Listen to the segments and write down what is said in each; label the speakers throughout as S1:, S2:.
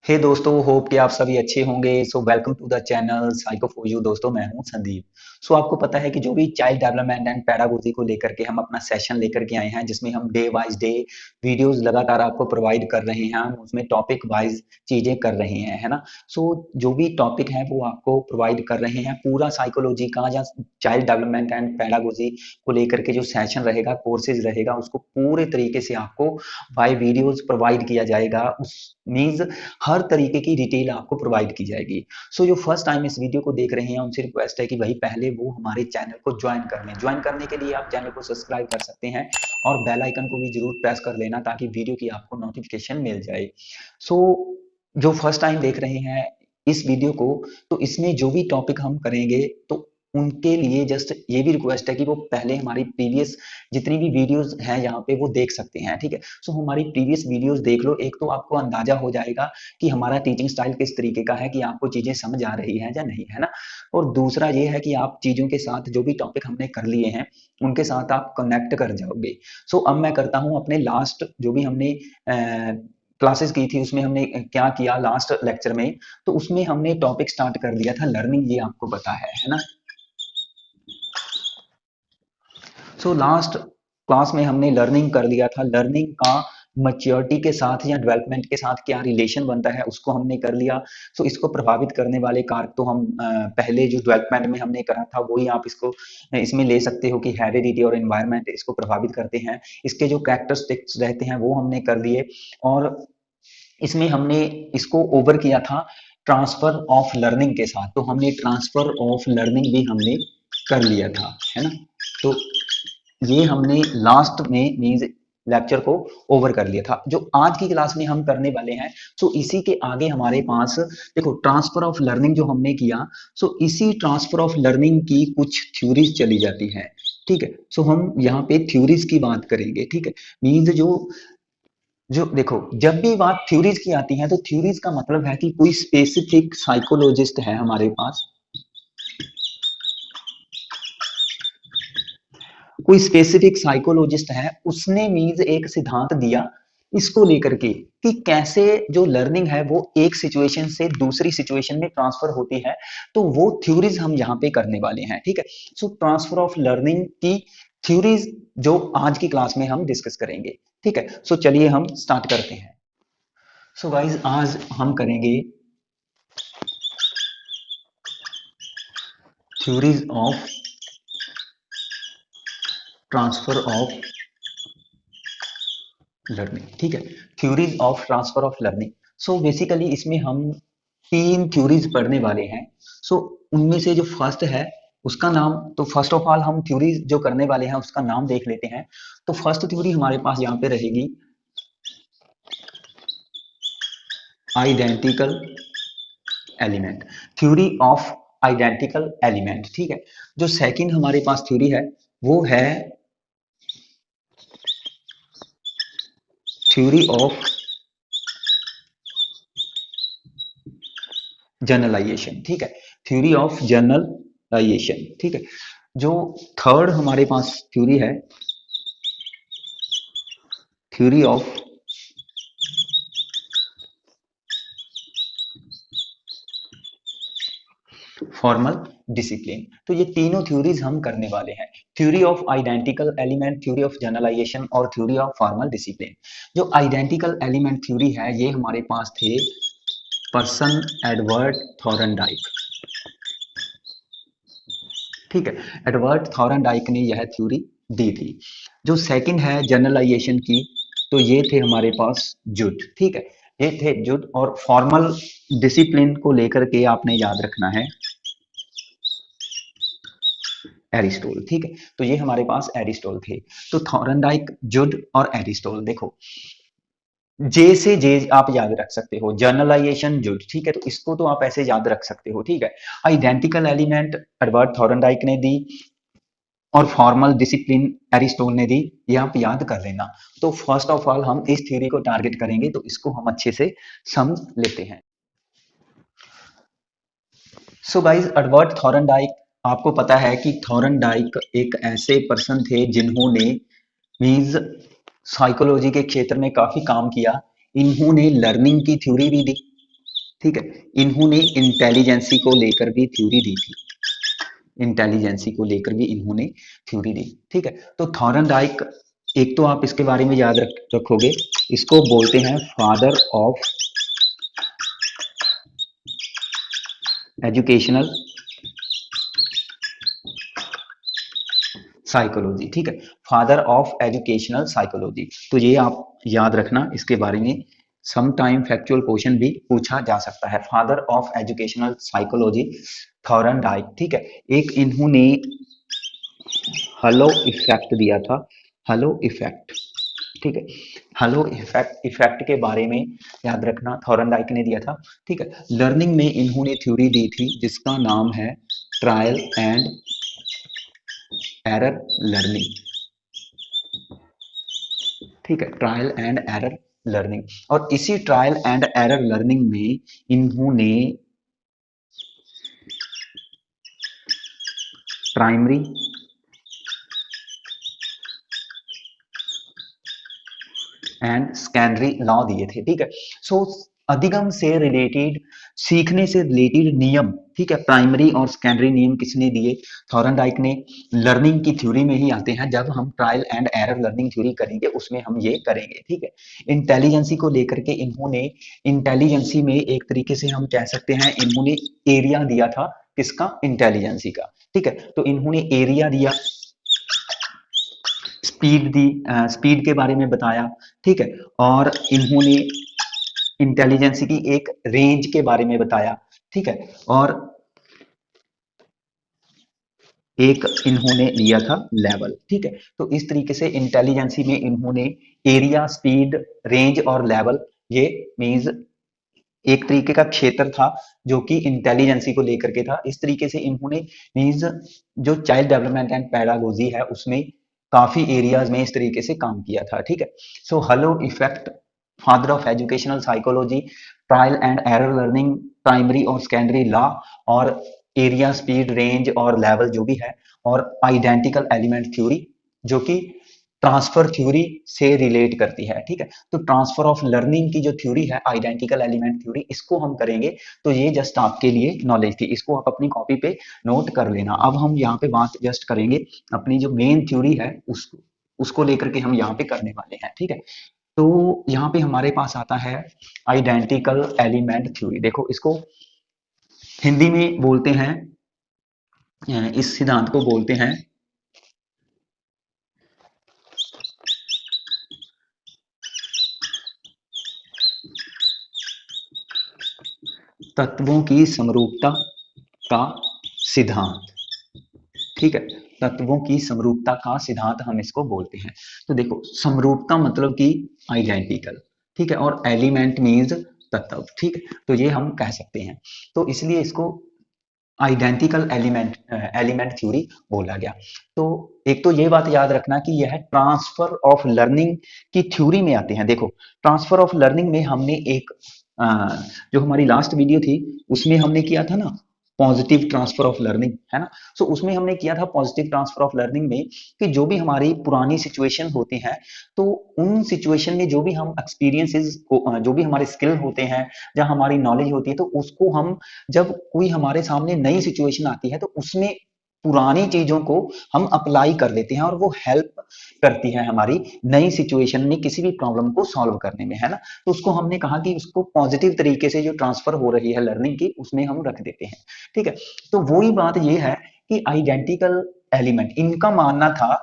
S1: हे दोस्तों, होप कि आप सभी अच्छे होंगे। So welcome to the channel psycho for you. दोस्तों, मैं हूं संदीप। सो आपको पता है कि जो भी चाइल्ड डेवलपमेंट एंड पैडागोजी को लेकर के हम अपना सेशन लेकर के आए हैं, जिसमें हम डे वाइज डे वीडियोस लगातार आपको प्रोवाइड कर रहे हैं। हम उसमें टॉपिक वाइज चीजें कर रहे हैं, है ना। सो जो भी टॉपिक है वो आपको प्रोवाइड कर रहे हैं, पूरा साइकोलॉजी का या चाइल्ड डेवलपमेंट एंड पैडागोजी को लेकर के जो सेशन रहेगा, कोर्सेज रहेगा, उसको पूरे तरीके से आपको बाय वीडियोस प्रोवाइड किया जाएगा। उस मीन्स हर तरीके की डिटेल आपको प्रोवाइड की जाएगी। सो जो फर्स्ट टाइम इस वीडियो को देख रहे हैं उनसे रिक्वेस्ट है कि भाई पहले वो हमारे चैनल को ज्वाइन कर लें। ज्वाइन करने के लिए आप चैनल को सब्सक्राइब कर सकते हैं और बेल आइकन को भी जरूर प्रेस कर लेना ताकि वीडियो की आपको नोटिफिकेशन मिल जाए। सो जो फर्स्ट टाइम देख रहे हैं इस वीडियो को, तो इसमें जो भी टॉपिक हम करेंगे तो उनके लिए जस्ट ये भी रिक्वेस्ट है कि वो पहले हमारी प्रीवियस जितनी भी वीडियोस हैं यहाँ पे वो देख सकते हैं, ठीक है। सो हमारी प्रीवियस वीडियोस देख लो, एक तो आपको अंदाजा हो जाएगा कि हमारा टीचिंग स्टाइल किस तरीके का है, कि आपको चीजें समझ आ रही है या नहीं, है ना। और दूसरा ये है कि आप चीजों के साथ जो भी टॉपिक हमने कर लिए हैं उनके साथ आप कनेक्ट कर जाओगे। सो अब मैं करता हूँ अपने लास्ट जो भी हमने क्लासेस की थी उसमें हमने क्या किया लास्ट लेक्चर में, तो उसमें हमने टॉपिक स्टार्ट कर दिया था लर्निंग, ये आपको पता है ना। सो लास्ट क्लास में हमने लर्निंग कर लिया था। लर्निंग का मैच्योरिटी के साथ या डेवलपमेंट के साथ क्या रिलेशन बनता है उसको हमने कर लिया। सो इसको प्रभावित करने वाले कारक तो हम पहले जो डेवलपमेंट में हमने करा था वही आप इसको इसमें ले सकते हो कि हेरिडिटी और एनवायरनमेंट इसको प्रभावित करते हैं। इसके जो कैरेक्टरिस्टिक्स रहते हैं वो हमने कर लिए, और इसमें हमने इसको ओवर किया था ट्रांसफर ऑफ लर्निंग के साथ। तो हमने ट्रांसफर ऑफ लर्निंग भी हमने कर लिया था, है ना। तो ये हमने लास्ट में मीन्स लेक्चर को ओवर कर लिया था। जो आज की क्लास में हम करने वाले हैं, सो इसी के आगे हमारे पास देखो ट्रांसफर ऑफ लर्निंग जो हमने किया, सो इसी ट्रांसफर ऑफ लर्निंग की कुछ थ्योरीज चली जाती है, ठीक है। सो हम यहाँ पे थ्योरीज की बात करेंगे, ठीक है। मीन्स जो जो देखो जब भी बात थ्योरीज की आती है तो थ्योरीज का मतलब है कि कोई स्पेसिफिक साइकोलॉजिस्ट है हमारे पास, कोई स्पेसिफिक साइकोलॉजिस्ट है, उसने मीन्स एक सिद्धांत दिया इसको लेकर के कि कैसे जो लर्निंग है वो एक सिचुएशन से दूसरी सिचुएशन में ट्रांसफर होती है। तो वो थ्योरीज हम यहाँ पे करने वाले हैं, ठीक है। सो ट्रांसफर ऑफ लर्निंग की थ्योरीज जो आज की क्लास में हम डिस्कस करेंगे, ठीक है। सो चलिए हम स्टार्ट करते हैं। सो गाइज आज हम करेंगे theories of transfer of learning, ठीक है। Theories of transfer of learning. So basically इसमें हम तीन थ्योरीज पढ़ने वाले हैं। सो उनमें से जो फर्स्ट है उसका नाम, तो फर्स्ट ऑफ ऑल हम थ्योरीज जो करने वाले हैं उसका नाम देख लेते हैं। तो फर्स्ट थ्योरी हमारे पास यहाँ पे रहेगी identical element, theory of identical element, ठीक है। जो सेकंड हमारे पास थ्योरी है वो है थ्योरी ऑफ जनरलाइजेशन, ठीक है। थ्योरी ऑफ जनरलाइजेशन, ठीक है। जो थर्ड हमारे पास थ्योरी है थ्योरी ऑफ फॉर्मल डिसिप्लिन। तो ये तीनों थ्योरीज हम करने वाले हैं, theory of identical element, theory of generalization और थ्योरी ऑफ फॉर्मल डिसिप्लिन। जो आइडेंटिकल एलिमेंट थ्योरी है ये हमारे पास थे पर्सन एडवर्ड थॉरनडाइक, ठीक है। एडवर्ड थॉरनडाइक ने यह थ्योरी दी थी। जो सेकंड है जनरलाइजेशन की, तो ये थे हमारे पास जुड, ठीक है। ये थे जुड। और फॉर्मल डिसिप्लिन को लेकर के आपने याद रखना है एरिस्टोल, ठीक है। तो ये हमारे पास एरिस्टोल थे। तो थॉरनडाइक, जुड और एरिस्टोल। देखो जे से जे आप याद रख सकते हो, जनरलाइजेशन जुड, ठीक है। तो इसको तो आप ऐसे याद रख सकते हो, ठीक है। आइडेंटिकल एलिमेंट एडवर्ड थॉरनडाइक ने दी और फॉर्मल डिसिप्लिन एरिस्टोल ने दी, ये आप याद कर लेना। तो फर्स्ट ऑफ ऑल हम इस थ्योरी को टारगेट करेंगे, तो इसको हम अच्छे से समझ लेते हैं। सो गाइस एडवर्ड थॉरनडाइक, आपको पता है कि थॉरनडाइक एक ऐसे पर्सन थे जिन्होंने मीन्स साइकोलॉजी के क्षेत्र में काफी काम किया। इन्होंने लर्निंग की थ्योरी भी दी, ठीक है। इन्होंने इंटेलिजेंसी को लेकर भी थ्योरी दी थी, इंटेलिजेंसी को लेकर भी इन्होंने थ्योरी दी। ठीक है। तो थॉरनडाइक, एक तो आप इसके बारे में याद रखोगे, इसको बोलते हैं फादर ऑफ एजुकेशनल साइकोलॉजी। ठीक है, फादर ऑफ एजुकेशनल साइकोलॉजी। तो ये आप याद रखना, इसके बारे में सम टाइम फैक्चुअल क्वेश्चन भी पूछा जा सकता है। Father of educational psychology Thorndike. ठीक है। एक इन्होंने हलो इफेक्ट दिया था, हलो इफेक्ट। ठीक है, हलो इफेक्ट के बारे में याद रखना, थॉरनडाइक ने दिया था। ठीक है। लर्निंग में इन्होंने थ्योरी दी थी जिसका नाम है ट्रायल एंड एरर लर्निंग। ठीक है, ट्रायल एंड एरर लर्निंग। और इसी ट्रायल एंड एरर लर्निंग में इन्होंने प्राइमरी एंड सेकेंडरी लॉ दिए थे। ठीक है। सो अधिगम से रिलेटेड, सीखने से रिलेटेड नियम, ठीक है, प्राइमरी और सेकेंडरी नियम किसने दिए? थॉरनडाइक ने। लर्निंग की थ्योरी में ही आते हैं, जब हम trial and error learning theory करेंगे उसमें हम ये करेंगे। ठीक है। इंटेलिजेंसी को लेकर के इन्होंने, इंटेलिजेंसी में एक तरीके से हम कह सकते हैं इन्होंने एरिया दिया था, किसका? इंटेलिजेंसी का। ठीक है। तो इन्होंने एरिया दिया, स्पीड दी, स्पीड के बारे में बताया। ठीक है। और इन्होंने इंटेलिजेंस की एक रेंज के बारे में बताया। ठीक है। और एक इन्होंने लिया था लेवल। ठीक है। तो इस तरीके से इंटेलिजेंसी में इन्होंने एरिया, स्पीड, रेंज और लेवल, ये मींस एक तरीके का क्षेत्र था जो कि इंटेलिजेंसी को लेकर के था। इस तरीके से इन्होंने मींस जो चाइल्ड डेवलपमेंट एंड पेडागोजी है उसमें काफी एरियाज में इस तरीके से काम किया था। ठीक है। So halo effect, father of educational psychology, trial and error learning, primary और सेकेंडरी लॉ, और एरिया, स्पीड, रेंज और लेवल जो भी है, और आइडेंटिकल एलिमेंट थ्योरी जो कि ट्रांसफर थ्योरी से रिलेट करती है। ठीक है। तो ट्रांसफर ऑफ लर्निंग की जो थ्योरी है, आइडेंटिकल एलिमेंट थ्योरी, इसको हम करेंगे। तो ये जस्ट आपके लिए नॉलेज थी, इसको आप अपनी कॉपी पे नोट कर लेना। अब हम यहाँ पे बात जस्ट करेंगे अपनी जो मेन थ्योरी है उसको लेकर के हम यहाँ पे करने वाले हैं। ठीक है। तो यहाँ पे हमारे पास आता है आइडेंटिकल एलिमेंट थ्योरी। देखो, इसको हिंदी में बोलते हैं, इस सिद्धांत को बोलते हैं तत्वों की समरूपता का सिद्धांत। ठीक है। तत्वों की समरूपता का सिद्धांत हम इसको बोलते हैं। तो देखो, समरूपता मतलब कि आइडेंटिकल। ठीक है। और एलिमेंट मीन्स तत्व। ठीक है। तो ये हम कह सकते हैं, तो इसलिए इसको आइडेंटिकल एलिमेंट थ्योरी बोला गया। तो एक तो ये बात याद रखना कि यह ट्रांसफर ऑफ लर्निंग की थ्योरी में आते हैं। देखो, ट्रांसफर ऑफ लर्निंग में हमने एक अ, जो हमारी लास्ट वीडियो थी उसमें हमने किया था ना पॉजिटिव ट्रांसफर ऑफ लर्निंग, है ना। सो उसमें हमने किया था पॉजिटिव ट्रांसफर ऑफ लर्निंग में कि जो भी हमारी पुरानी सिचुएशन होती हैं, तो उन सिचुएशन में जो भी हम एक्सपीरियंसेस को, जो भी हमारे स्किल होते हैं या हमारी नॉलेज होती है, तो उसको हम, जब कोई हमारे सामने नई सिचुएशन आती है तो उसमें पुरानी चीजों को हम अप्लाई कर लेते हैं और वो हेल्प करती है हमारी नई सिचुएशन में किसी भी प्रॉब्लम को सॉल्व करने में, है ना। तो उसको हमने कहा कि उसको पॉजिटिव तरीके से जो ट्रांसफर हो रही है लर्निंग की उसमें हम रख देते हैं। ठीक है। तो वही बात ये है कि आइडेंटिकल एलिमेंट, इनका मानना था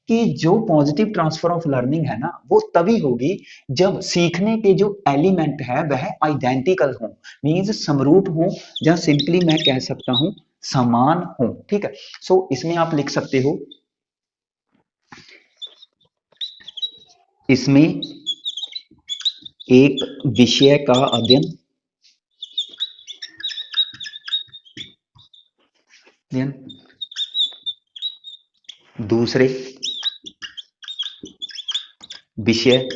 S1: कि जो पॉजिटिव ट्रांसफर ऑफ लर्निंग है ना वो तभी होगी जब सीखने के जो एलिमेंट है वह आइडेंटिकल हो, मीन्स समरूप हो, या सिंपली मैं कह सकता हूं समान हो। ठीक है। सो इसमें आप लिख सकते हो, इसमें एक विषय का अध्ययन, दूसरे विषय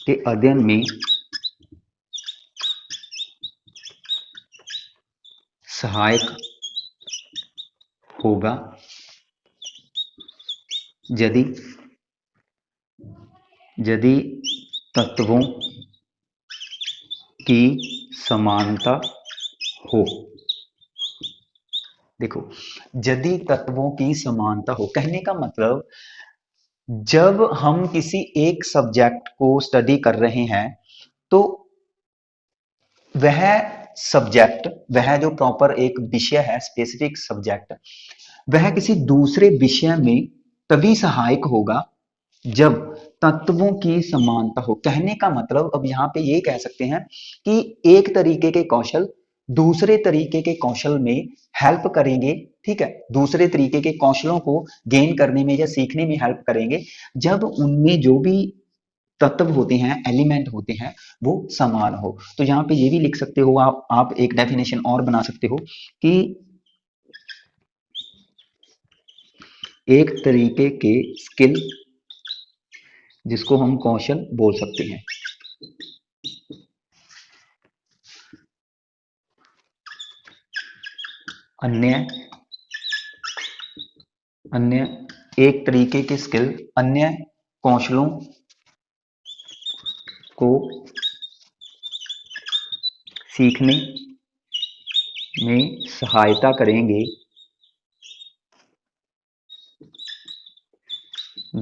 S1: के अध्ययन में सहायक होगा यदि यदि तत्वों की समानता हो। देखो, यदि तत्वों की समानता हो, कहने का मतलब जब हम किसी एक सब्जेक्ट को स्टडी कर रहे हैं तो वह सब्जेक्ट, वह जो प्रॉपर एक विषय है, स्पेसिफिक सब्जेक्ट, वह किसी दूसरे विषय में तभी सहायक होगा जब तत्वों की समानता हो। कहने का मतलब अब यहां पे ये कह सकते हैं कि एक तरीके के कौशल दूसरे तरीके के कौशल में हेल्प करेंगे। ठीक है, दूसरे तरीके के कौशलों को गेन करने में या सीखने में हेल्प करेंगे जब उनमें जो भी तत्व होते हैं, एलिमेंट होते हैं, वो समान हो। तो यहाँ पे ये भी लिख सकते हो आप एक डेफिनेशन और बना सकते हो कि एक तरीके के स्किल, जिसको हम कौशल बोल सकते हैं, अन्य अन्य एक तरीके के स्किल अन्य कौशलों को सीखने में सहायता करेंगे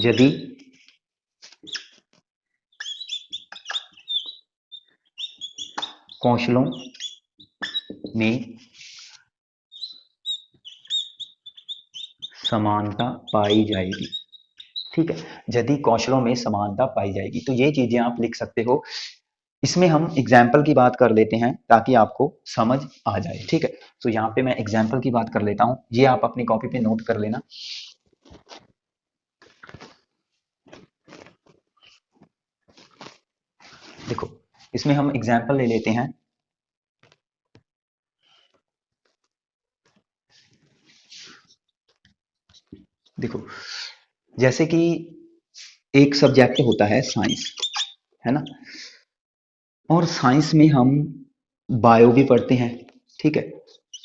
S1: यदि कौशलों में समानता पाई जाएगी। ठीक है, यदि कौशलों में समानता पाई जाएगी, तो ये चीजें आप लिख सकते हो। इसमें हम एग्जाम्पल की बात कर लेते हैं ताकि आपको समझ आ जाए। ठीक है, तो यहाँ पे मैं एग्जाम्पल की बात कर लेता हूं, ये आप अपनी कॉपी पे नोट कर लेना। देखो, इसमें हम एग्जाम्पल ले लेते हैं। देखो, जैसे कि एक सब्जेक्ट होता है साइंस, है ना, और साइंस में हम बायो भी पढ़ते हैं, ठीक है,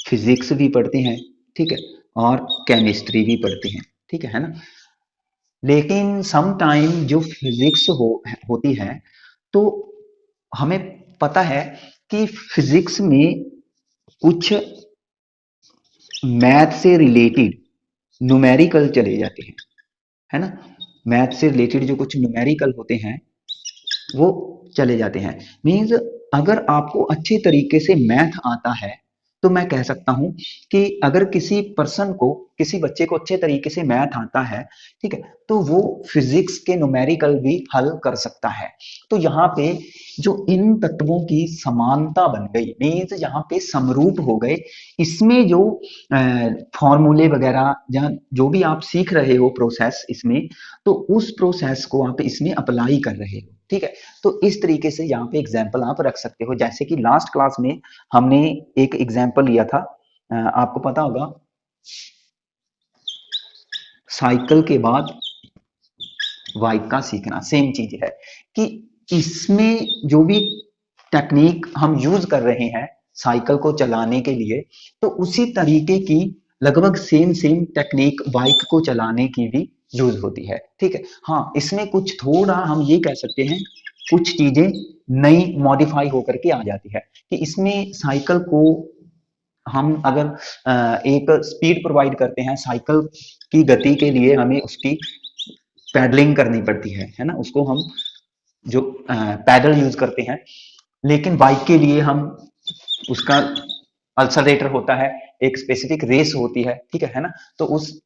S1: फिजिक्स भी पढ़ते हैं, ठीक है, और केमिस्ट्री भी पढ़ते हैं, ठीक है ना। लेकिन सम टाइम जो फिजिक्स होती है, तो हमें पता है कि फिजिक्स में कुछ मैथ से रिलेटेड न्यूमेरिकल चले जाते हैं, है ना। मैथ से रिलेटेड जो कुछ न्यूमेरिकल होते हैं वो चले जाते हैं। मीन्स अगर आपको अच्छे तरीके से मैथ आता है तो मैं कह सकता हूं कि अगर किसी पर्सन को, किसी बच्चे को अच्छे तरीके से मैथ आता है, ठीक है, तो वो फिजिक्स के न्यूमेरिकल भी हल कर सकता है। तो यहाँ पे जो इन तत्वों की समानता बन गई, मीन्स यहाँ पे समरूप हो गए। इसमें जो फॉर्मूले वगैरह या जो भी आप सीख रहे हो प्रोसेस इसमें, तो उस प्रोसेस को आप इसमें अप्लाई कर रहे हो। ठीक है, तो इस तरीके से यहाँ पे एग्जाम्पल आप रख सकते हो। जैसे कि लास्ट क्लास में हमने एक एग्जाम्पल लिया था, आपको पता होगा, साइकिल के बाद बाइक का सीखना। सेम चीज है कि इसमें जो भी टेक्निक हम यूज कर रहे हैं साइकिल को चलाने के लिए, तो उसी तरीके की लगभग सेम सेम टेक्निक बाइक को चलाने की भी यूज होती है। ठीक है, हाँ, इसमें कुछ थोड़ा हम ये कह सकते हैं, कुछ चीजें नई मॉडिफाई होकर के आ जाती है कि इसमें साइकिल को हम अगर एक स्पीड प्रोवाइड करते हैं, साइकिल की गति के लिए हमें उसकी पैडलिंग करनी पड़ती है ना, उसको हम जो पैडल यूज करते हैं। लेकिन बाइक के लिए हम उसका अल्सरेटर होता है, एक स्पेसिफिक रेस होती है, ठीक है ना। तो उस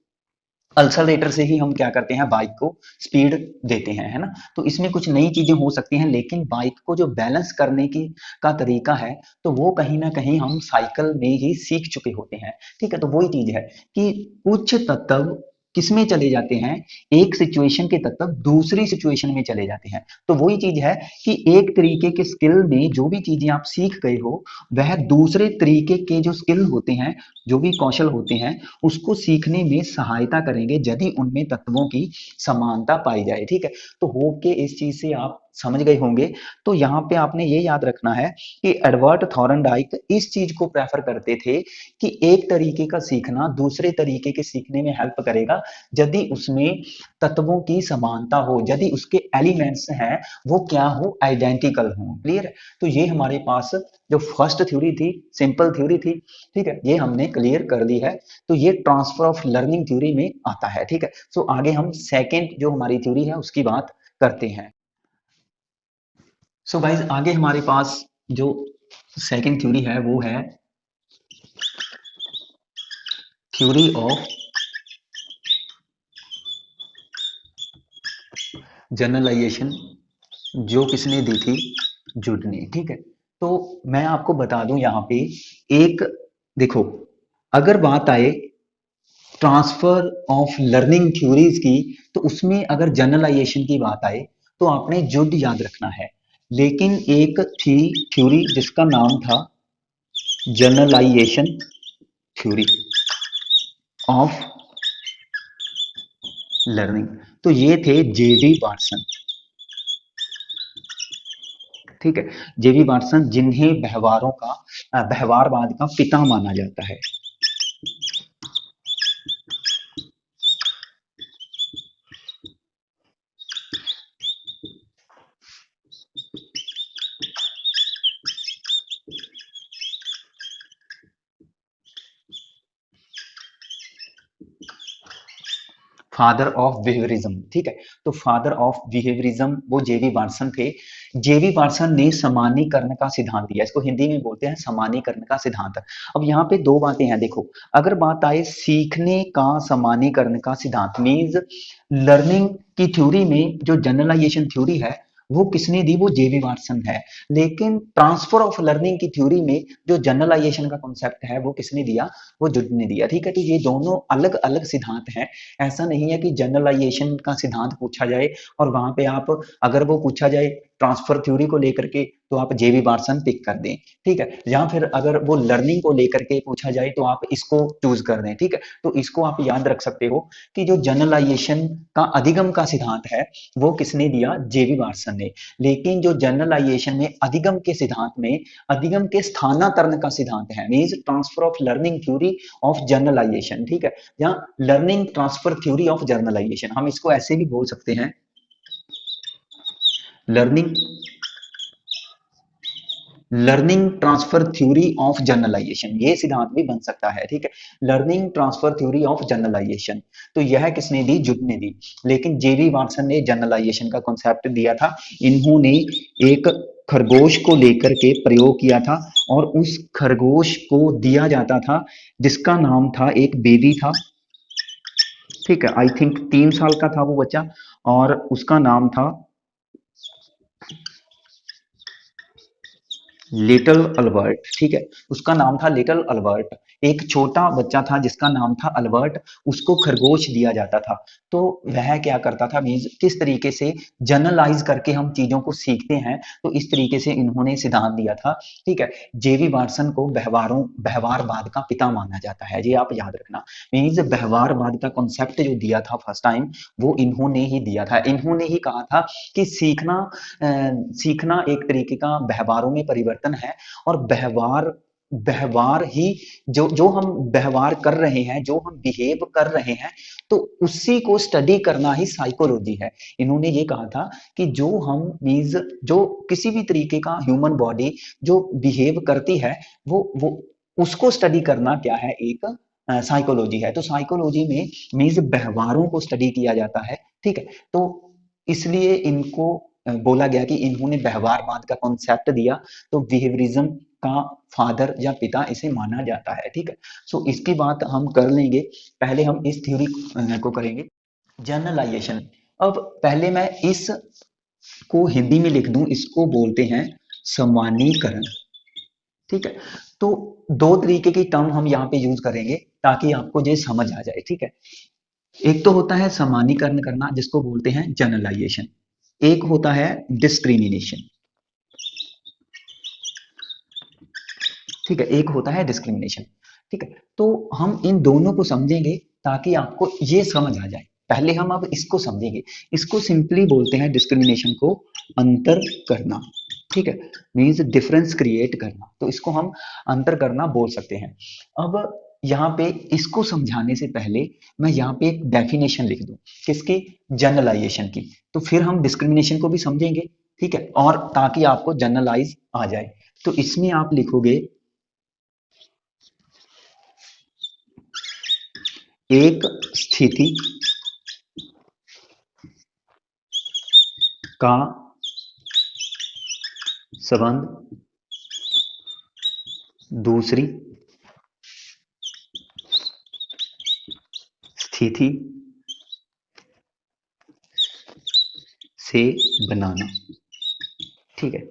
S1: अल्सरेटर से ही हम क्या करते हैं, बाइक को स्पीड देते हैं, है ना। तो इसमें कुछ नई चीजें हो सकती हैं, लेकिन बाइक को जो बैलेंस करने की का तरीका है, तो वो कहीं ना कहीं हम साइकिल में ही सीख चुके होते हैं। ठीक है, तो वही चीज है कि कुछ तत्व किसमें चले जाते हैं, एक सिचुएशन के तत्व दूसरी सिचुएशन में चले जाते हैं। तो वही चीज है कि एक तरीके के स्किल में जो भी चीजें आप सीख गए हो, वह दूसरे तरीके के जो स्किल होते हैं, जो भी कौशल होते हैं, उसको सीखने में सहायता करेंगे यदि उनमें तत्वों की समानता पाई जाए। ठीक है, तो होप के इस चीज से आप समझ गए होंगे। तो यहाँ पे आपने ये याद रखना है कि एडवर्ड थॉर्नडाइक इस चीज को प्रेफर करते थे कि एक तरीके का सीखना दूसरे तरीके के सीखने में हेल्प करेगा यदि उसमें तत्वों की समानता हो, यदि उसके एलिमेंट्स हैं वो क्या हो, आइडेंटिकल हो। क्लियर है? तो ये हमारे पास जो फर्स्ट थ्योरी थी, सिंपल थ्योरी थी, ठीक है, ये हमने क्लियर कर ली है। तो ये ट्रांसफर ऑफ लर्निंग थ्योरी में आता है, ठीक है। सो आगे हम सेकेंड जो हमारी थ्योरी है उसकी बात करते हैं। सो गाइज आगे हमारे पास जो सेकेंड थ्योरी है वो है थ्योरी ऑफ जनरलाइजेशन, जो किसने दी थी, जूड ने, ठीक है। तो मैं आपको बता दूं यहाँ पे एक, देखो, अगर बात आए ट्रांसफर ऑफ लर्निंग थ्योरीज की, तो उसमें अगर जनरलाइजेशन की बात आए तो आपने जुड याद रखना है। लेकिन एक थी थ्योरी जिसका नाम था जनरलाइजेशन थ्योरी ऑफ लर्निंग, तो ये थे जेवी वाटसन, ठीक है। जेवी वाटसन जिन्हें व्यवहारों का व्यवहारवाद का पिता माना जाता है। फादर ऑफ बिहेवियरिज्म, ठीक है। तो फादर ऑफ बिहेवियरिज्म वो जेवी वाटसन थे। जेवी वाटसन ने समानीकरण का सिद्धांत दिया, इसको हिंदी में बोलते हैं समानीकरण का सिद्धांत। अब यहाँ पे दो बातें हैं, देखो, अगर बात आए सीखने का समानीकरण का सिद्धांत मीन्स लर्निंग की थ्योरी में जो जनरलाइजेशन थ्योरी है वो किसने दी, वो जेवी वाटसन है। लेकिन ट्रांसफर ऑफ लर्निंग की थ्योरी में जो जनरलाइजेशन का कॉन्सेप्ट है वो किसने दिया, वो जुड ने दिया, ठीक है। तो ये दोनों अलग अलग सिद्धांत हैं। ऐसा नहीं है कि जनरलाइजेशन का सिद्धांत पूछा जाए और वहां पे आप, अगर वो पूछा जाए ट्रांसफर थ्योरी को लेकर के, तो आप जेवी वाटसन पिक कर दें, ठीक है। या फिर अगर वो लर्निंग को लेकर के पूछा जाए तो आप इसको चूज कर दें, ठीक है। तो इसको आप याद रख सकते हो कि जो जनरलाइजेशन का अधिगम का सिद्धांत है वो किसने दिया, जेवी वाटसन ने। लेकिन जो जनरलाइजेशन में अधिगम के सिद्धांत में अधिगम के स्थानांतरण का सिद्धांत है, means transfer of learning theory of generalization, ठीक है, या learning transfer theory of generalization, हम इसको ऐसे भी बोल सकते हैं, learning learning transfer theory of generalization, ये सिद्धांत भी बन सकता है, ठीक है। Learning transfer theory of generalization, तो यह किसने दी, जुड ने दी। लेकिन जेवी वाटसन ने जनरलाइजेशन का कॉन्सेप्ट दिया था। इन्होंने एक खरगोश को लेकर के प्रयोग किया था और उस खरगोश को दिया जाता था जिसका नाम था, एक बेबी था, ठीक है, आई थिंक 3 साल का था वो बच्चा, और उसका नाम था लिटिल अल्बर्ट, ठीक है, उसका नाम था लिटिल अल्बर्ट। एक छोटा बच्चा था जिसका नाम था अल्बर्ट, उसको खरगोश दिया जाता था। तो वह क्या करता था, मीन्स किस तरीके से जनरलाइज करके हम चीजों को सीखते हैं, तो इस तरीके से इन्होंने सिद्धांत दिया था, ठीक है। जेवी वाटसन को व्यवहारवाद का पिता माना जाता है, ये आप याद रखना। मीन्स व्यवहारवाद का कॉन्सेप्ट जो दिया था फर्स्ट टाइम, वो इन्होंने ही दिया था। इन्होंने ही कहा था कि सीखना एक तरीके का व्यवहारों में परिवर्तन है, और व्यवहार व्यवहार ही जो जो हम व्यवहार कर रहे हैं, जो हम बिहेव कर रहे हैं, तो उसी को स्टडी करना ही साइकोलॉजी है। इन्होंने ये कहा था कि जो हम मीन्स जो किसी भी तरीके का ह्यूमन बॉडी जो बिहेव करती है, वो उसको स्टडी करना क्या है, एक साइकोलॉजी है। तो साइकोलॉजी में मीन्स व्यवहारों को स्टडी किया जाता है, ठीक है। तो इसलिए इनको बोला गया कि इन्होंने व्यवहारवाद का कॉन्सेप्ट दिया, तो बिहेवियरिज्म का फादर या पिता इसे माना जाता है, ठीक है। सो इसकी बात हम कर लेंगे, पहले हम इस थ्योरी को करेंगे, जनरलाइजेशन। अब पहले मैं इस को हिंदी में लिख दूं, इसको बोलते हैं सामान्यीकरण, ठीक है। तो दो तरीके की टर्म हम यहाँ पे यूज करेंगे ताकि आपको ये समझ आ जाए, ठीक है। एक तो होता है सामान्यीकरण करना जिसको बोलते हैं जनरलाइजेशन, एक होता है डिस्क्रिमिनेशन, ठीक है, एक होता है डिस्क्रिमिनेशन, ठीक है। तो हम इन दोनों को समझेंगे ताकि आपको ये समझ आ जाए। पहले हम अब इसको समझेंगे, इसको सिंपली बोलते हैं डिस्क्रिमिनेशन को अंतर करना, ठीक है, मीन्स डिफरेंस क्रिएट करना, तो इसको हम अंतर करना बोल सकते हैं। अब यहाँ पे इसको समझाने से पहले मैं यहाँ पे एक डेफिनेशन लिख दूं, किसकी, जनरलाइजेशन की, तो फिर हम डिस्क्रिमिनेशन को भी समझेंगे, ठीक है, और ताकि आपको जनरलाइज आ जाए। तो इसमें आप लिखोगे एक स्थिति का संबंध दूसरी स्थिति से बनाना, ठीक है।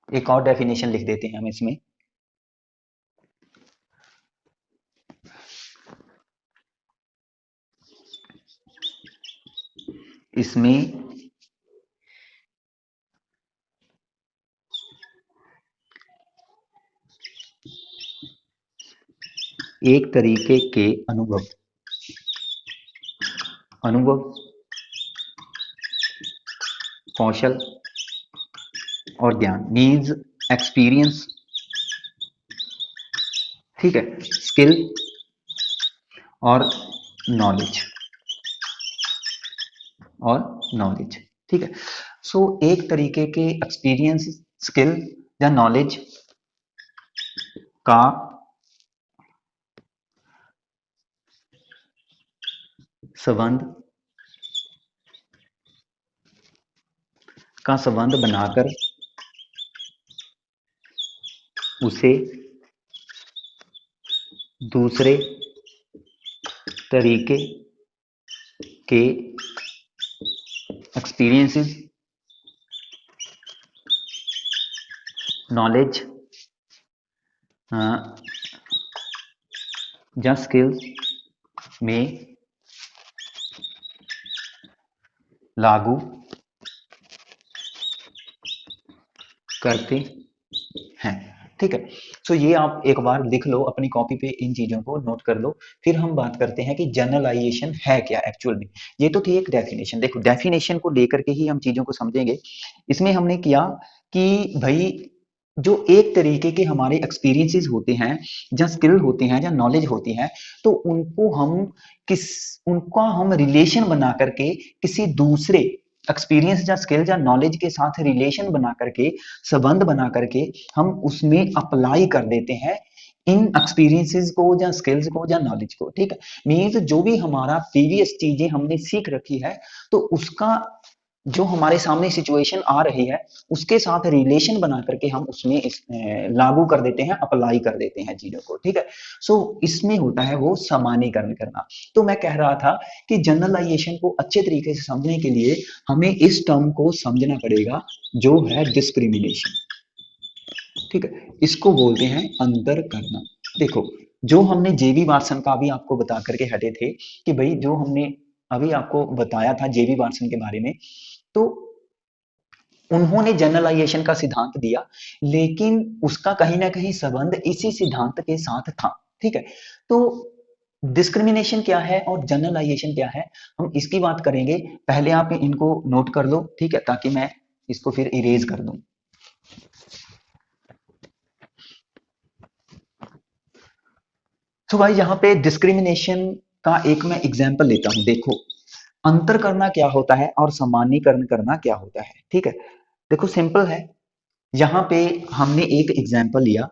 S1: एक और डेफिनेशन लिख देते हैं हम इसमें, इसमें एक तरीके के अनुभव कौशल और ज्ञान, मीन्स एक्सपीरियंस, ठीक है, स्किल और नॉलेज, ठीक है। सो एक तरीके के एक्सपीरियंस, स्किल या नॉलेज का संबंध बनाकर उसे दूसरे तरीके के एक्सपीरियंसेस, नॉलेज या स्किल्स में लागू करते हैं, ठीक है। सो ये आप एक बार लिख लो अपनी कॉपी पे, इन चीजों को नोट कर लो। फिर हम बात करते हैं कि जनरलाइजेशन है क्या एक्चुअल में। ये तो थी एक डेफिनेशन, देखो डेफिनेशन को लेकर के ही हम चीजों को समझेंगे। इसमें हमने किया कि भाई जो एक तरीके के हमारे एक्सपीरियंसेस होते हैं या स्किल होते हैं या नॉलेज होती है, तो उनका हम रिलेशन बना करके किसी दूसरे एक्सपीरियंस या स्किल या नॉलेज के साथ रिलेशन बना करके, संबंध बना करके हम उसमें अप्लाई कर देते हैं इन एक्सपीरियंसेस को या स्किल्स को या नॉलेज को, ठीक है। मीन्स जो भी हमारा प्रीवियस चीजें हमने सीख रखी है, तो उसका जो हमारे सामने सिचुएशन आ रही है उसके साथ रिलेशन बना करके हम उसमें लागू कर देते हैं, अप्लाई कर देते हैं चीजों को, ठीक है। सो इसमें होता है वो सामान्यीकरण करना। तो मैं कह रहा था कि जनरलाइजेशन को अच्छे तरीके से समझने के लिए हमें इस टर्म को समझना पड़ेगा, जो है डिस्क्रिमिनेशन, ठीक है। इसको बोलते हैं अंतर करना। देखो जो हमने जेबी वाटसन का भी आपको बता करके हटे थे कि भाई जो हमने अभी आपको बताया था जेबी वाटसन के बारे में, तो उन्होंने जनरलाइजेशन का सिद्धांत दिया, लेकिन उसका कहीं ना कहीं संबंध इसी सिद्धांत के साथ था, ठीक है। तो डिस्क्रिमिनेशन क्या है और जनरलाइजेशन क्या है, हम इसकी बात करेंगे। पहले आप इनको नोट कर लो, ठीक है, ताकि मैं इसको फिर इरेज कर दूं। तो भाई यहाँ पे डिस्क्रिमिनेशन का एक मैं एग्जांपल लेता हूं। देखो अंतर करना क्या होता है और सामान्यीकरण करना क्या होता है, ठीक है। देखो सिंपल है, यहाँ पे हमने एक एग्जांपल लिया,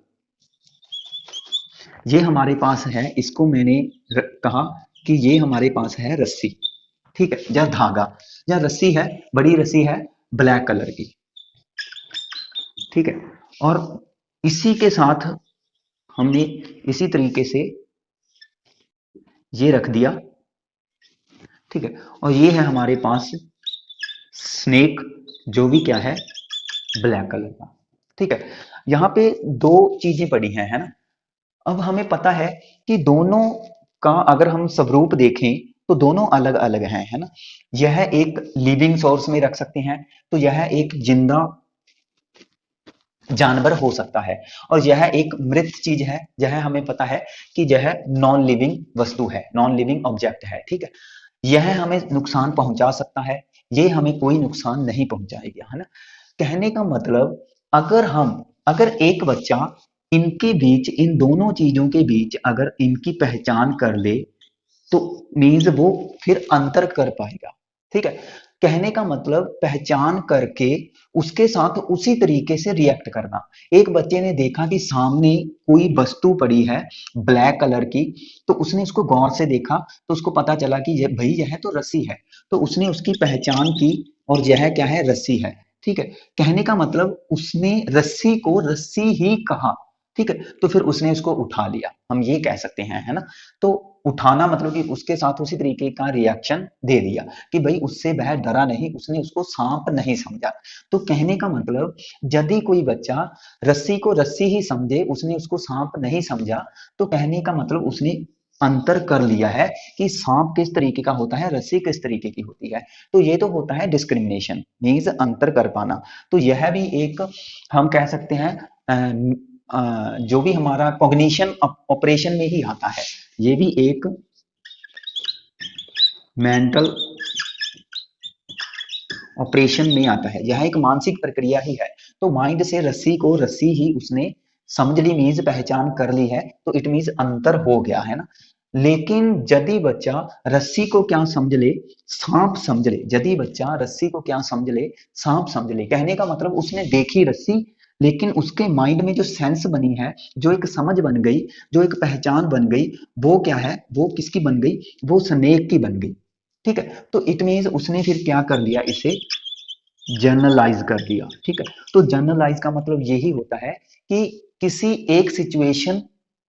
S1: ये हमारे पास है, इसको मैंने कहा कि ये हमारे पास है रस्सी, ठीक है, या धागा या रस्सी है, बड़ी रस्सी है ब्लैक कलर की, ठीक है। और इसी के साथ हमने इसी तरीके से ये रख दिया, ठीक है। और ये है हमारे पास स्नेक, जो भी क्या है, ब्लैक कलर का, ठीक है। यहाँ पे दो चीजें पड़ी हैं, है ना। अब हमें पता है कि दोनों का अगर हम स्वरूप देखें तो दोनों अलग अलग हैं, है ना। यह एक लिविंग सोर्स में रख सकते हैं, तो यह एक जिंदा जानवर हो सकता है, और यह एक मृत चीज है, यह हमें पता है कि यह नॉन लिविंग वस्तु है, नॉन लिविंग ऑब्जेक्ट है, ठीक है। यह हमें नुकसान पहुंचा सकता है, ये हमें कोई नुकसान नहीं पहुंचाएगा, है ना। कहने का मतलब अगर एक बच्चा इनके बीच, इन दोनों चीजों के बीच अगर इनकी पहचान कर ले, तो मीन्स वो फिर अंतर कर पाएगा, ठीक है। कहने का मतलब पहचान करके उसके साथ उसी तरीके से रिएक्ट करना। एक बच्चे ने देखा कि सामने कोई वस्तु पड़ी है ब्लैक कलर की, तो उसने उसको गौर से देखा, तो उसको पता चला कि ये भाई यह तो रस्सी है, तो उसने उसकी पहचान की और यह क्या है, रस्सी है, ठीक है। कहने का मतलब उसने रस्सी को रस्सी ही कहा, ठीक है, तो फिर उसने उसको उठा लिया, हम ये कह सकते हैं, है ना। तो उठाना मतलब कि उसके साथ उसी तरीके का रिएक्शन दे दिया कि भाई उससे वह डरा नहीं, उसने उसको सांप नहीं समझा। तो कहने का मतलब यदि कोई बच्चा रस्सी को रस्सी ही समझे, उसने उसको सांप नहीं समझा, तो कहने का मतलब उसने अंतर कर लिया है कि सांप किस तरीके का होता है, रस्सी किस तरीके की होती है। तो ये तो होता है डिस्क्रिमिनेशन, मीन्स अंतर कर पाना। तो यह भी एक हम कह सकते हैं जो भी हमारा कॉग्निशन ऑपरेशन में ही आता है, ये भी एक मेंटल ऑपरेशन में आता है, यह एक मानसिक प्रक्रिया ही है। तो माइंड से रस्सी को रस्सी ही उसने समझ ली, मीन्स पहचान कर ली है, तो इट मीन्स अंतर हो गया, है ना। लेकिन यदि बच्चा रस्सी को क्या समझ ले, सांप समझ ले, यदि बच्चा रस्सी को क्या समझ ले, सांप समझ ले, कहने का मतलब उसने देखी रस्सी, लेकिन उसके माइंड में जो सेंस बनी है, जो एक समझ बन गई, जो एक पहचान बन गई, वो क्या है, वो किसकी बन गई, वो स्नेक की बन गई, ठीक है। तो इट मीन्स उसने फिर क्या कर लिया, इसे जनरलाइज कर दिया, ठीक है। तो जनरलाइज का मतलब यही होता है कि किसी एक सिचुएशन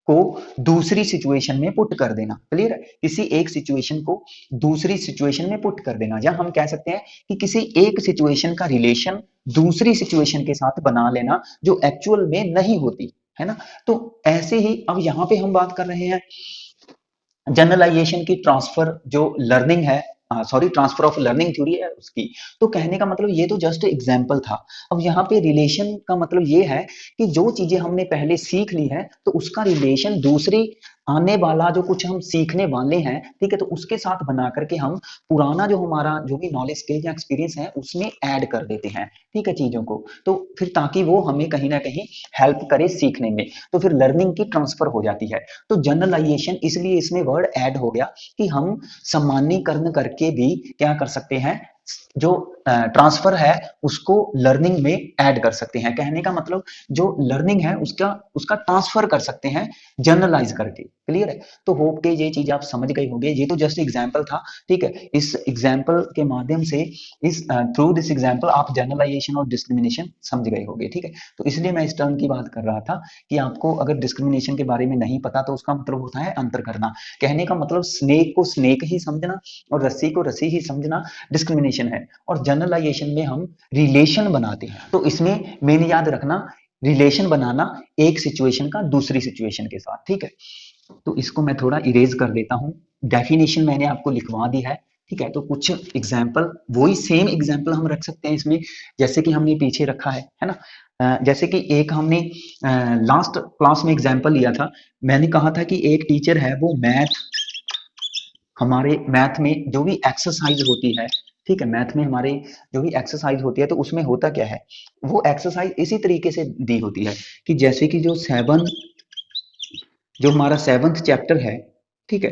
S1: को दूसरी सिचुएशन में पुट कर देना, क्लियर है, किसी एक सिचुएशन को दूसरी सिचुएशन में पुट कर देना, या हम कह सकते हैं कि किसी एक सिचुएशन का रिलेशन दूसरी सिचुएशन के साथ बना लेना जो एक्चुअल में नहीं होती, है ना। तो ऐसे ही अब यहाँ पे हम बात कर रहे हैं जनरलाइजेशन की, ट्रांसफर जो लर्निंग है, sorry transfer of learning theory है उसकी। तो कहने का मतलब ये तो जस्ट एग्जांपल था। अब यहाँ पे रिलेशन का मतलब ये है कि जो चीजें हमने पहले सीख ली है, तो उसका रिलेशन दूसरी आने वाला जो कुछ हम सीखने वाले हैं, ठीक है, तो उसके साथ बना करके हम पुराना जो हमारा जो भी नॉलेज स्किल या एक्सपीरियंस है उसमें ऐड कर देते हैं, ठीक है, चीजों को। तो फिर ताकि वो हमें कहीं ना कहीं हेल्प करे सीखने में, तो फिर लर्निंग की ट्रांसफर हो जाती है। तो जनरलाइजेशन इसलिए इसमें वर्ड ऐड हो गया कि हम सामान्यीकरण करके भी क्या कर सकते हैं, जो ट्रांसफर है उसको लर्निंग में ऐड कर सकते हैं। कहने का मतलब जो लर्निंग है उसका उसका ट्रांसफर कर सकते हैं जनरलाइज करके, क्लियर है। तो होप के ये चीज आप समझ गए होंगे, ये तो जस्ट एग्जांपल था, ठीक है। इस एग्जांपल के माध्यम से, इस थ्रू दिस एग्जांपल आप जनरलाइजेशन और डिस्क्रिमिनेशन समझ गए होंगे, ठीक है। तो इसलिए मैं इस टर्म की बात कर रहा था कि आपको अगर डिस्क्रिमिनेशन के बारे में नहीं पता तो उसका मतलब होता है अंतर करना। कहने का मतलब स्नेक को स्नेक ही समझना और रस्सी को रस्सी ही समझना डिस्क्रिमिनेशन है, और जनरलाइजेशन में हम रिलेशन बनाते हैं। तो इसमें मेन याद रखना, रिलेशन बनाना एक सिचुएशन का दूसरी सिचुएशन के साथ, ठीक है। तो इसको मैं थोड़ा इरेज कर देता हूं, डेफिनेशन मैंने आपको लिखवा दी है, ठीक है। तो कुछ एग्जाम्पल, वही सेम एग्जाम्पल हम रख सकते हैं इसमें, जैसे कि हमने पीछे रखा है ना। जैसे कि एक हमने लास्ट क्लास में एग्जाम्पल लिया था, मैंने कहा था कि एक टीचर है, वो हमारे मैथ में जो भी एक्सरसाइज होती है, ठीक है, मैथ में हमारे जो भी एक्सरसाइज होती है, तो उसमें होता क्या है, वो एक्सरसाइज इसी तरीके से दी होती है कि जैसे कि जो हमारा 7th चैप्टर है, ठीक है,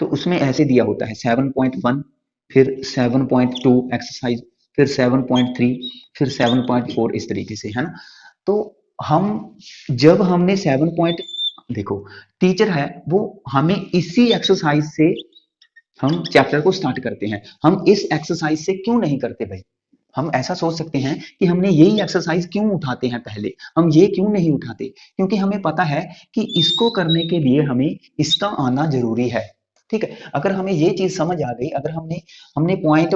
S1: तो उसमें ऐसे दिया होता है 7.1, फिर 7.2 एक्सरसाइज, फिर 7.3, फिर 7.4, इस तरीके से, है ना। तो हम जब हमने 7 देखो, टीचर है वो हमें इसी एक्सरसाइज से हम चैप्टर को स्टार्ट करते हैं, हम इस एक्सरसाइज से क्यों नहीं करते भाई। हम ऐसा सोच सकते हैं कि हमने यही एक्सरसाइज क्यों उठाते हैं पहले, हम ये क्यों नहीं उठाते, क्योंकि हमें पता है कि इसको करने के लिए हमें इसका आना जरूरी है, ठीक है। अगर हमें ये चीज समझ आ गई, अगर हमने हमने पॉइंट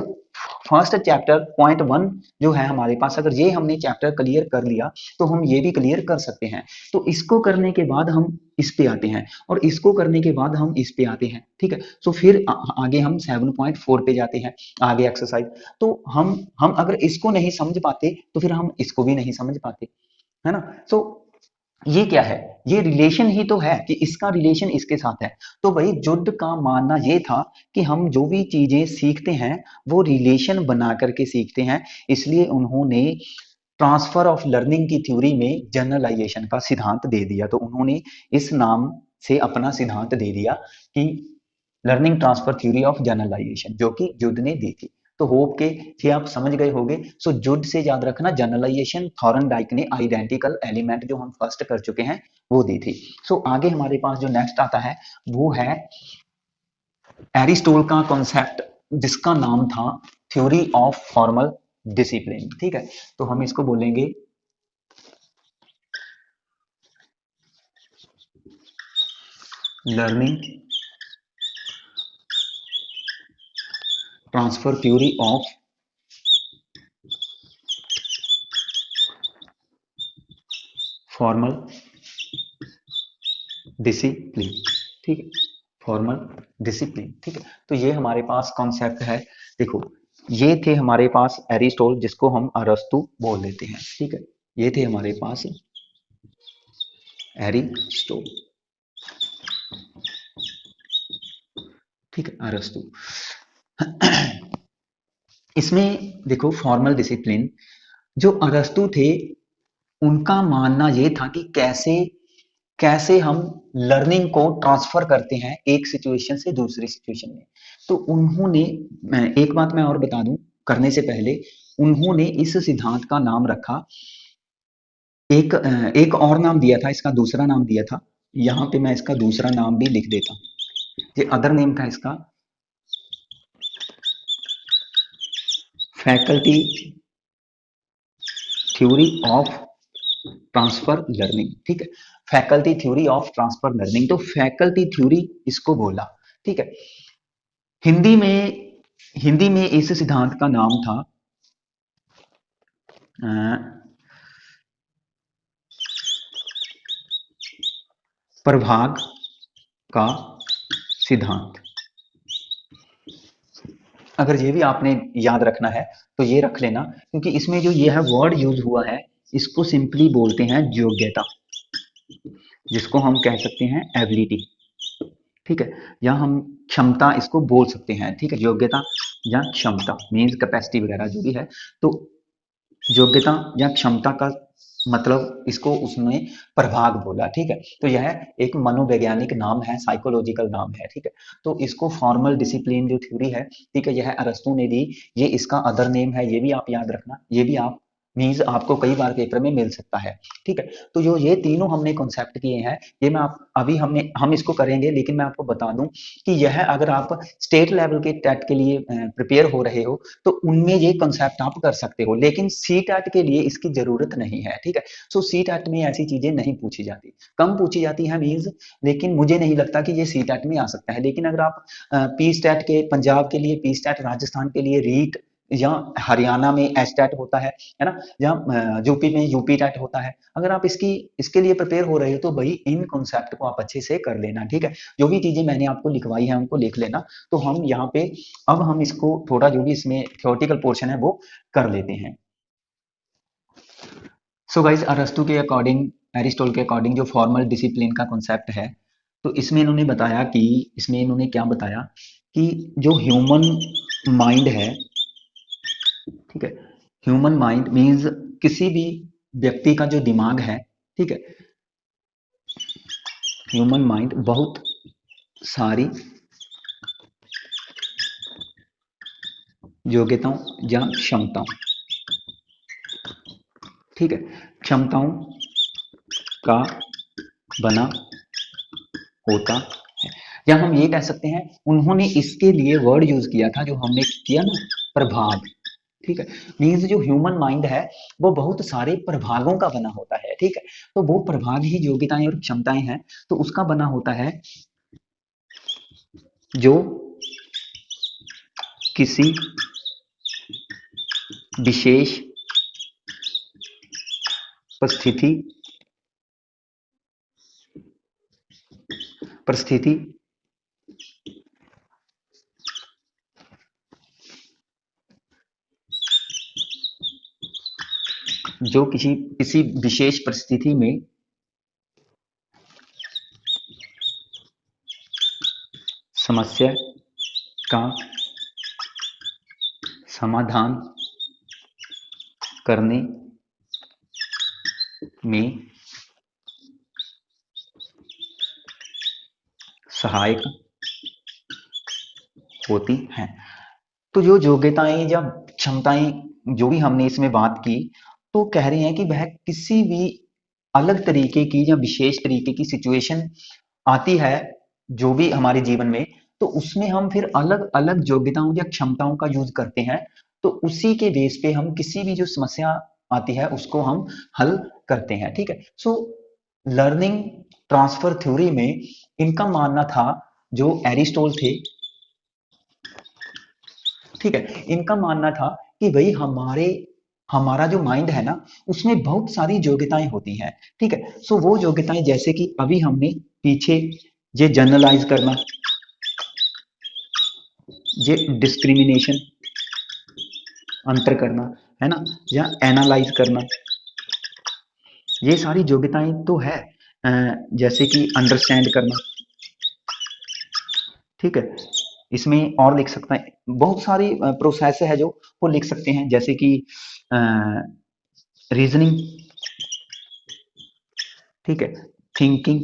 S1: फर्स्ट चैप्टर पॉइंट 1 जो है हमारे पास, अगर ये हमने चैप्टर क्लियर कर लिया, तो हम ये भी क्लियर कर सकते हैं। तो इसको करने के बाद हम इस पे आते हैं, और इसको करने के बाद हम इस पे आते हैं, ठीक है। तो फिर आगे हम 7.4 पे जाते हैं, आगे एक्सरसाइज। तो हम अगर इसको नहीं समझ पाते, तो फिर हम इसको भी नहीं समझ पाते, है ना। सो ये क्या है, ये रिलेशन ही तो है कि इसका रिलेशन इसके साथ है। तो भाई जुड का मानना ये था कि हम जो भी चीजें सीखते हैं वो रिलेशन बना करके सीखते हैं, इसलिए उन्होंने ट्रांसफर ऑफ लर्निंग की थ्योरी में जनरलाइजेशन का सिद्धांत दे दिया। तो उन्होंने इस नाम से अपना सिद्धांत दे दिया कि learning transfer theory of generalization, जो कि जुड ने दी थी। तो होप के ये आप समझ गए होंगे। सो जुड से याद रखना जनरलाइजेशन थॉर्नडाइक ने आइडेंटिकल एलिमेंट जो हम फर्स्ट कर चुके हैं वो दी थी। सो आगे हमारे पास जो नेक्स्ट आता है वो है एरिस्टोल का कॉन्सेप्ट, जिसका नाम था थ्योरी ऑफ फॉर्मल डिसिप्लिन। ठीक है, तो हम इसको बोलेंगे learning transfer theory of formal discipline. ठीक है, फॉर्मल डिसिप्लिन। ठीक है, तो ये हमारे पास कॉन्सेप्ट है। देखो, ये थे हमारे पास एरिस्टोल, जिसको हम अरस्तु बोल देते हैं। ठीक है, ये थे हमारे पास एरिस्टोल। ठीक है, अरस्तु। इसमें देखो फॉर्मल डिसिप्लिन, जो अरस्तु थे उनका मानना ये था कि कैसे कैसे हम लर्निंग को ट्रांसफर करते हैं एक सिचुएशन से दूसरी सिचुएशन में। तो उन्होंने, एक बात मैं और बता दूं करने से पहले, उन्होंने इस सिद्धांत का नाम रखा, एक और नाम दिया था, इसका दूसरा नाम दिया था। यहाँ पे मैं इसका दूसरा नाम भी लिख देता हूँ। ये अदर नेम था इसका, faculty theory of transfer learning. ठीक है, faculty theory of transfer learning, तो फैकल्टी थ्योरी इसको बोला। ठीक है, हिंदी में हिंदी में इस सिद्धांत का नाम था अ, प्रभाग का सिद्धांत। अगर ये भी आपने याद रखना है तो ये रख लेना, क्योंकि इसमें जो ये है वर्ड यूज हुआ है, इसको सिंपली बोलते हैं योग्यता, जिसको हम कह सकते हैं एबिलिटी। ठीक है, या हम क्षमता इसको बोल सकते हैं। ठीक है, योग्यता या क्षमता मीन्स कैपेसिटी वगैरह जो भी है। तो योग्यता या क्षमता का मतलब इसको उसने प्रभाग बोला। ठीक है, तो यह एक मनोवैज्ञानिक नाम है, साइकोलॉजिकल नाम है। ठीक है, तो इसको फॉर्मल डिसिप्लिन जो थ्योरी है, ठीक है, यह अरस्तु ने दी। ये इसका अदर नेम है, ये भी आप याद रखना, ये भी आप मीन्स आपको कई बार पेपर में मिल सकता है। ठीक है, तो जो ये तीनों हमने कॉन्सेप्ट किए हैं, ये मैं आप अभी हम इसको करेंगे, लेकिन मैं आपको बता दूं कि यह अगर आप स्टेट लेवल के टेट के लिए प्रिपेयर हो रहे हो तो उनमें ये कंसेप्ट आप कर सकते हो, लेकिन सी टेट के लिए इसकी जरूरत नहीं है। ठीक है, सो सी टेट में ऐसी चीजें नहीं पूछी जाती, कम पूछी जाती है मीन्स, लेकिन मुझे नहीं लगता कि ये सी टेट में आ सकता है। लेकिन अगर आप पी स्टेट के पंजाब के लिए पी स्टेट, राजस्थान के लिए रीट, या हरियाणा में एच टेट होता है ना, या यूपी में यूपी टेट होता है, अगर आप इसके लिए प्रिपेयर हो रहे हो तो भाई इन कॉन्सेप्ट को आप अच्छे से कर लेना। ठीक है, जो भी चीजें मैंने आपको लिखवाई है उनको लिख लेना। तो हम यहाँ पे अब हम इसको थोड़ा जो भी इसमें थियोरेटिकल पोर्शन है वो कर लेते हैं। सो गाइस, अरस्तु के अकॉर्डिंग, एरिस्टोल के अकॉर्डिंग जो फॉर्मल डिसिप्लिन का कॉन्सेप्ट है, तो इसमें इन्होंने बताया कि, इसमें इन्होंने क्या बताया कि जो ह्यूमन माइंड है, ठीक है, ह्यूमन माइंड मीन्स किसी भी व्यक्ति का जो दिमाग है, ठीक है, ह्यूमन माइंड बहुत सारी योग्यताओं या क्षमताओं, ठीक है, क्षमताओं का बना होता है। या हम ये कह सकते हैं उन्होंने इसके लिए वर्ड यूज किया था जो हमने किया ना, प्रभाग। ठीक है, मीन्स जो ह्यूमन माइंड है वो बहुत सारे प्रभागों का बना होता है। ठीक है, तो वो प्रभाग ही योग्यताएं और क्षमताएं हैं, तो उसका बना होता है जो किसी विशेष परिस्थिति परिस्थिति जो किसी किसी विशेष परिस्थिति में समस्या का समाधान करने में सहायक होती हैं। तो जो योग्यताएं या क्षमताएं जो भी हमने इसमें बात की, तो कह रहे हैं कि वह किसी भी अलग तरीके की या विशेष तरीके की सिचुएशन आती है जो भी हमारे जीवन में, तो उसमें हम फिर अलग अलग योग्यताओं या क्षमताओं का यूज करते हैं। तो उसी के बेस पे हम किसी भी जो समस्या आती है उसको हम हल करते हैं। ठीक है। सो लर्निंग ट्रांसफर थ्योरी में इनका मानना था, जो एरिस्टोल थे, ठीक है, इनका मानना था कि भाई हमारा जो माइंड है ना, उसमें बहुत सारी योग्यताएं होती हैं। ठीक है। सो वो योग्यताएं जैसे कि अभी हमने पीछे ये जनरलाइज करना, ये डिस्क्रिमिनेशन, अंतर करना, है ना, या एनालाइज करना, ये सारी योग्यताएं तो है। जैसे कि अंडरस्टैंड करना, ठीक है, इसमें और लिख सकते हैं, बहुत सारी प्रोसेस है जो वो लिख सकते हैं, जैसे कि रीजनिंग, ठीक है, थिंकिंग,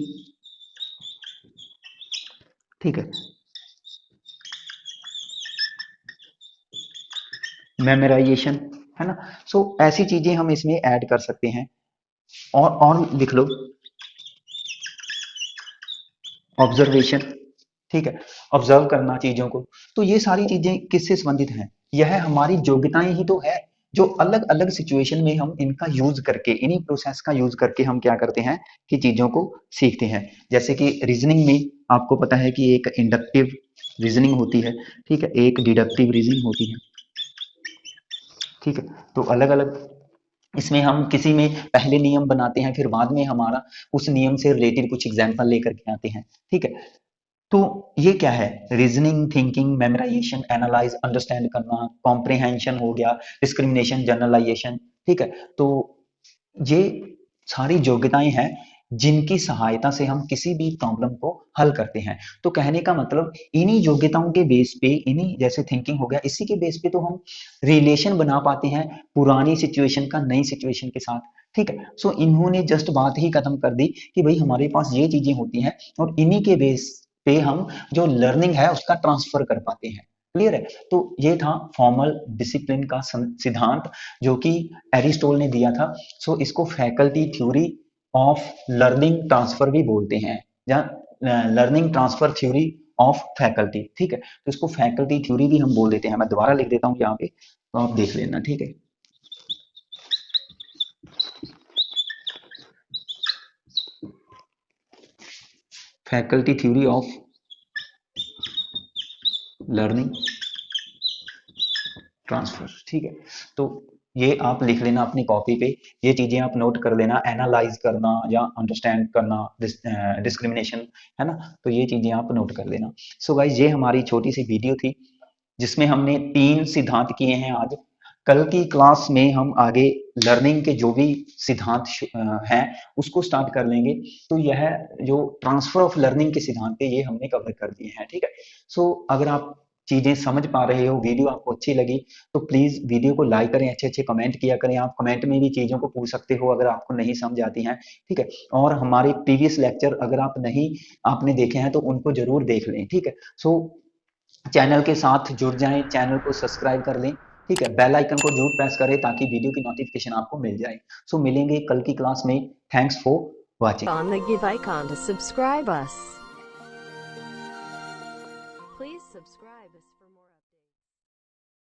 S1: ठीक है, मेमोराइजेशन, है ना। सो ऐसी चीजें हम इसमें ऐड कर सकते हैं। और लिख लो ऑब्जर्वेशन, ठीक है, ऑब्जर्व करना चीजों को। तो ये सारी चीजें किससे संबंधित हैं? यह हमारी योग्यताएं ही तो है, जो अलग अलग सिचुएशन में हम इनका यूज करके, इन्हीं प्रोसेस का यूज करके हम क्या करते हैं कि चीजों को सीखते हैं। जैसे कि रीजनिंग में आपको पता है कि एक इंडक्टिव रीजनिंग होती है, ठीक है, एक डिडक्टिव रीजनिंग होती है, ठीक है। तो अलग अलग इसमें हम किसी में पहले नियम बनाते हैं, फिर बाद में हमारा उस नियम से रिलेटेड कुछ एग्जाम्पल लेकर के आते हैं। ठीक है। तो ये क्या है? Reasoning, thinking, memorisation, analyse, understand करना, कॉम्प्रिहेंशन हो गया, डिस्क्रिमिनेशन, जनरलाइजेशन, ठीक है। तो ये सारी योग्यताएं हैं जिनकी सहायता से हम किसी भी प्रॉब्लम को हल करते हैं। तो कहने का मतलब, इन्हीं योग्यताओं के बेस पे, इन्हीं जैसे थिंकिंग हो गया, इसी के बेस पे तो हम रिलेशन बना पाते हैं पुरानी सिचुएशन का नई सिचुएशन के साथ। ठीक है। सो इन्होंने जस्ट बात ही खत्म कर दी कि भाई हमारे पास ये चीजें होती हैं और इन्हीं के बेस पे हम जो लर्निंग है उसका ट्रांसफर कर पाते हैं। क्लियर है? तो ये था फॉर्मल डिसिप्लिन का सिद्धांत जो कि एरिस्टोल ने दिया था। सो इसको faculty theory of learning transfer भी बोलते हैं, या learning transfer theory of faculty. ठीक है। तो इसको फैकल्टी थ्योरी भी हम बोल देते हैं। मैं दोबारा लिख देता हूँ यहाँ पे, तो आप देख लेना। ठीक है। Faculty theory of learning transfer, ठीक है। तो ये आप लिख लेना अपनी कॉपी पे, ये चीजें आप नोट कर लेना, एनालाइज करना या अंडरस्टैंड करना, डिस्क्रिमिनेशन, है ना। तो ये चीजें आप नोट कर लेना। सो गाइस, ये हमारी छोटी सी वीडियो थी जिसमें हमने 3 सिद्धांत किए हैं आज। कल की क्लास में हम आगे लर्निंग के जो भी सिद्धांत हैं उसको स्टार्ट कर लेंगे। तो यह जो ट्रांसफर ऑफ लर्निंग के सिद्धांत है ये हमने कवर कर दिए हैं। ठीक है। सो अगर आप चीजें समझ पा रहे हो, वीडियो आपको अच्छी लगी, तो प्लीज वीडियो को लाइक करें, अच्छे अच्छे कमेंट किया करें। आप कमेंट में भी चीजों को पूछ सकते हो अगर आपको नहीं समझ आती हैं। ठीक है। और हमारे प्रीवियस लेक्चर अगर आप नहीं आपने देखे हैं तो उनको जरूर देख लें। ठीक है। सो चैनल के साथ जुड़ जाएं, चैनल को सब्सक्राइब कर लें। ठीक है। बेल आइकन को जरूर प्रेस करें ताकि वीडियो की नोटिफिकेशन आपको मिल जाए। सो मिलेंगे कल की क्लास में। Thanks for watching.
S2: On the give icon to subscribe us. Please subscribe us for more.